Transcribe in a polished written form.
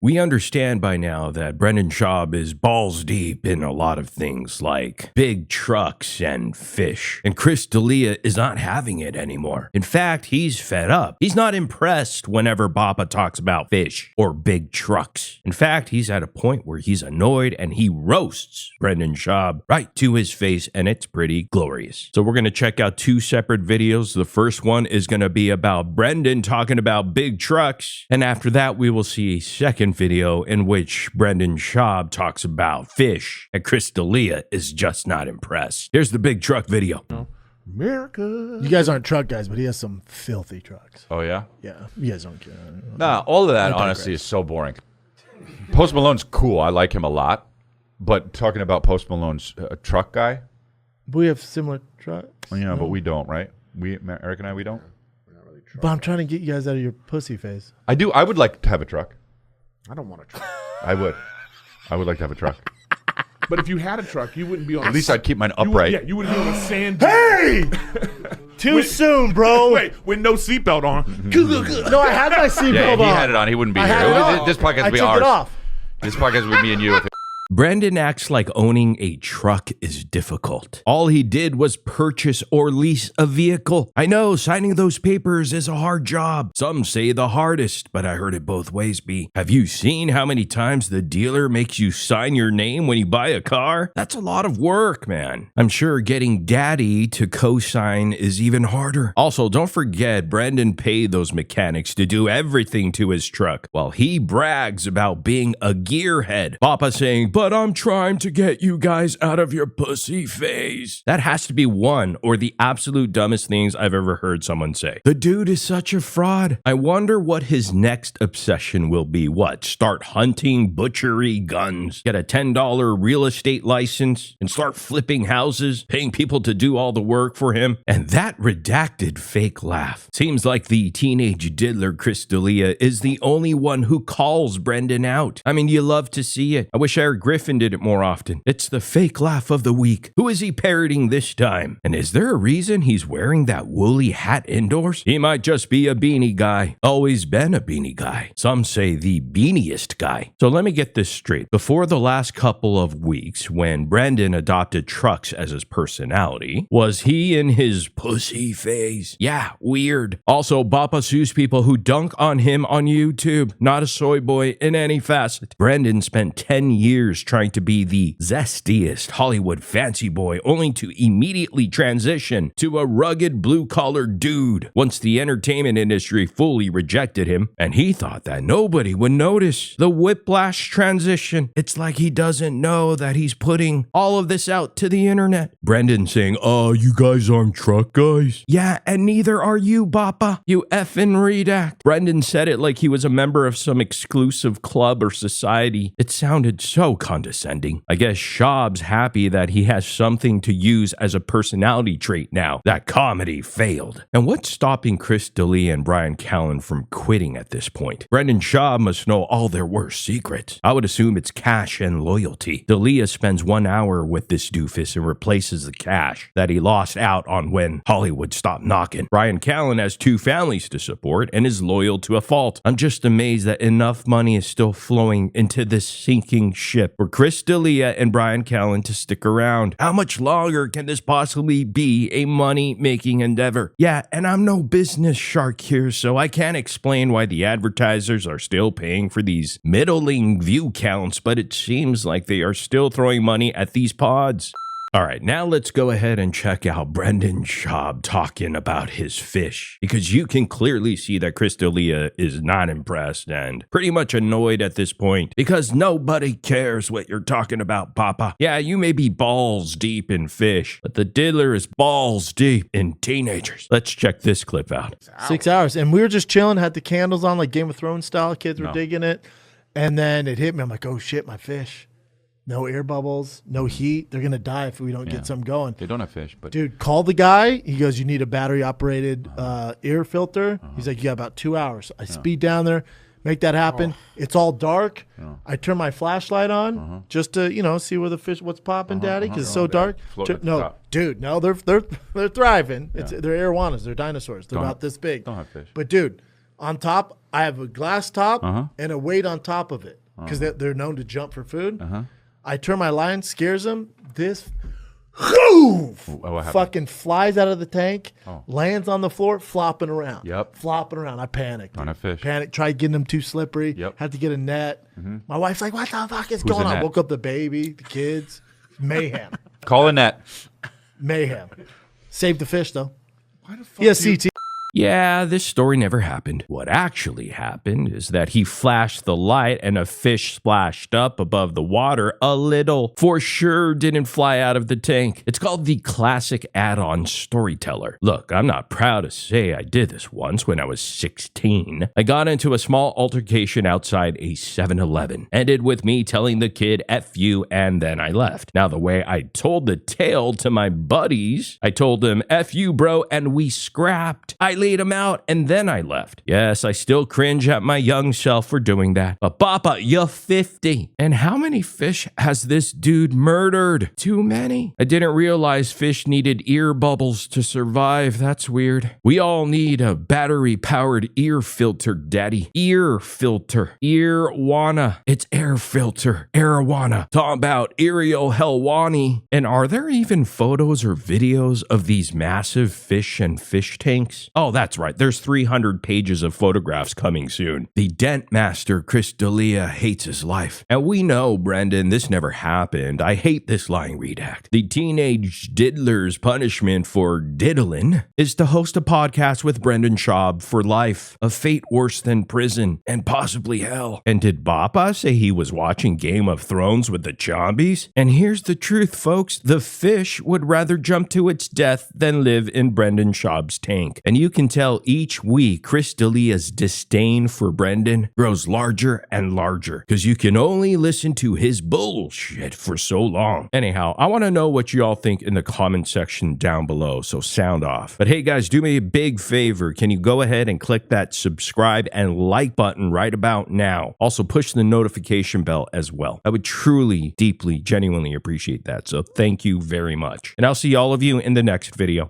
We understand by now that Brendan Schaub is balls deep in a lot of things like big trucks and fish, and Chris D'Elia is not having it anymore. In fact, he's fed up. He's not impressed whenever Papa talks about fish or big trucks. In fact, he's at a point where he's annoyed and he roasts Brendan Schaub right to his face, and it's pretty glorious. So we're going to check out two separate videos. The first one is going to be about Brendan talking about big trucks, and after that we will see a second video in which Brendan Schaub talks about fish, and Chris D'Elia is just not impressed. Here's the big truck video. America. You guys aren't truck guys, but he has some filthy trucks. Oh, yeah? Yeah, you guys don't care. Nah, all of that, honestly, is so boring. Post Malone's cool. I like him a lot. But talking about Post Malone's truck guy. We have similar trucks. Yeah, no. But we don't, right? Eric and I, we don't? We're not really truck. But I'm trying to get you guys out of your pussy phase. I do. I would like to have a truck. I don't want a truck. I would. I would like to have a truck. But if you had a truck, you wouldn't be on. At least I'd keep mine upright. You wouldn't be on a sand. Hey! Too soon, bro. Wait, with no seatbelt on. No, I had my seatbelt on. He had it on. He wouldn't be here. This podcast would be ours. I took it off. This podcast would be me and you. Brendan acts like owning a truck is difficult. All he did was purchase or lease a vehicle. I know signing those papers is a hard job. Some say the hardest, but I heard it both ways, B. Have you seen how many times the dealer makes you sign your name when you buy a car? That's a lot of work, man. I'm sure getting daddy to co-sign is even harder. Also, don't forget, Brendan paid those mechanics to do everything to his truck, while he brags about being a gearhead. Papa saying, but I'm trying to get you guys out of your pussy phase. That has to be one or the absolute dumbest things I've ever heard someone say. The dude is such a fraud. I wonder what his next obsession will be. What? Start hunting butchery guns, get a $10 real estate license, and start flipping houses, paying people to do all the work for him? And that redacted fake laugh. Seems like the teenage diddler Chris D'Elia is the only one who calls Brendan out. I mean, you love to see it. I wish Eric Griffin did it more often. It's the fake laugh of the week. Who is he parroting this time? And is there a reason he's wearing that woolly hat indoors? He might just be a beanie guy. Always been a beanie guy. Some say the beaniest guy. So let me get this straight. Before the last couple of weeks, when Brendan adopted trucks as his personality, was he in his pussy phase? Yeah, weird. Also, Bappa sues people who dunk on him on YouTube. Not a soy boy in any facet. Brendan spent 10 years trying to be the zestiest Hollywood fancy boy, only to immediately transition to a rugged blue-collar dude once the entertainment industry fully rejected him, and he thought that nobody would notice the whiplash transition. It's like he doesn't know that he's putting all of this out to the internet. Brendan saying, oh, you guys aren't truck guys? Yeah, and neither are you, Bappa. You effing redact. Brendan said it like he was a member of some exclusive club or society. It sounded so condescending. I guess Schaub's happy that he has something to use as a personality trait now. That comedy failed. And what's stopping Chris D'Elia and Bryan Callen from quitting at this point? Brendan Schaub must know all their worst secrets. I would assume it's cash and loyalty. D'Elia spends 1 hour with this doofus and replaces the cash that he lost out on when Hollywood stopped knocking. Bryan Callen has 2 families to support and is loyal to a fault. I'm just amazed that enough money is still flowing into this sinking ship for Chris D'Elia and Bryan Callen to stick around. How much longer can this possibly be a money-making endeavor? Yeah, and I'm no business shark here, so I can't explain why the advertisers are still paying for these middling view counts, but it seems like they are still throwing money at these pods. All right, now let's go ahead and check out Brendan Schaub talking about his fish, because you can clearly see that Chris D'Elia is not impressed and pretty much annoyed at this point because nobody cares what you're talking about, Papa. Yeah, you may be balls deep in fish, but the diddler is balls deep in teenagers. Let's check this clip out. 6 hours, and we were just chilling, had the candles on like Game of Thrones style. Kids were digging it, and then it hit me. I'm like, oh shit, my fish. No air bubbles, no heat. They're going to die if we don't get some going. They don't have fish. But dude, call the guy. He goes, you need a battery-operated air filter. He's like, you got about 2 hours. I speed down there, make that happen. It's all dark. I turn my flashlight on just to, you know, see where the fish, what's popping, Daddy, because it's so dark. No, dude, no, they're thriving. They're arowanas. They're dinosaurs. They're about this big. Don't have fish. But, dude, On top, I have a glass top and a weight on top of it because they're known to jump for food. I turn my line, scares them. This fucking flies out of the tank, lands on the floor, flopping around. Flopping around. I panicked. On a fish. Panicked. Tried getting them too slippery. Had to get a net. My wife's like, what the fuck is going on? net? Woke up the baby, the kids. Mayhem. Call a net. Mayhem. Saved the fish, though. Why the fuck Yeah, do you- CT. Yeah, this story never happened. What actually happened is that he flashed the light and a fish splashed up above the water a little. For sure didn't fly out of the tank. It's called the classic add-on storyteller. Look, I'm not proud to say I did this once when I was 16. I got into a small altercation outside a 7-Eleven. Ended with me telling the kid F you and then I left. Now the way I told the tale to my buddies, I told them F you bro and we scrapped. I laid him out and then I left. Yes, I still cringe at my young self for doing that. But Papa, you're 50. And how many fish has this dude murdered? Too many. I didn't realize fish needed ear bubbles to survive. That's weird. We all need a battery-powered ear filter, daddy. Ear filter. Earwana. It's air filter. Airwana. Talk about Ariel Helwani. And are there even photos or videos of these massive fish and fish tanks? Oh, that's right. There's 300 pages of photographs coming soon. The dent master, Chris D'Elia, hates his life. And we know, Brendan, this never happened. I hate this lying redact. The teenage diddler's punishment for diddling is to host a podcast with Brendan Schaub for life, a fate worse than prison, and possibly hell. And did Bappa say he was watching Game of Thrones with the zombies? And here's the truth, folks. The fish would rather jump to its death than live in Brendan Schaub's tank. And you can tell each week Chris D'Elia's disdain for Brendan grows larger and larger because you can only listen to his bullshit for so long. Anyhow, I want to know what y'all think in the comment section down below, so sound off. But hey guys, do me a big favor. Can you go ahead and click that subscribe and like button right about now? Also push the notification bell as well. I would truly, deeply, genuinely appreciate that. So thank you very much. And I'll see all of you in the next video.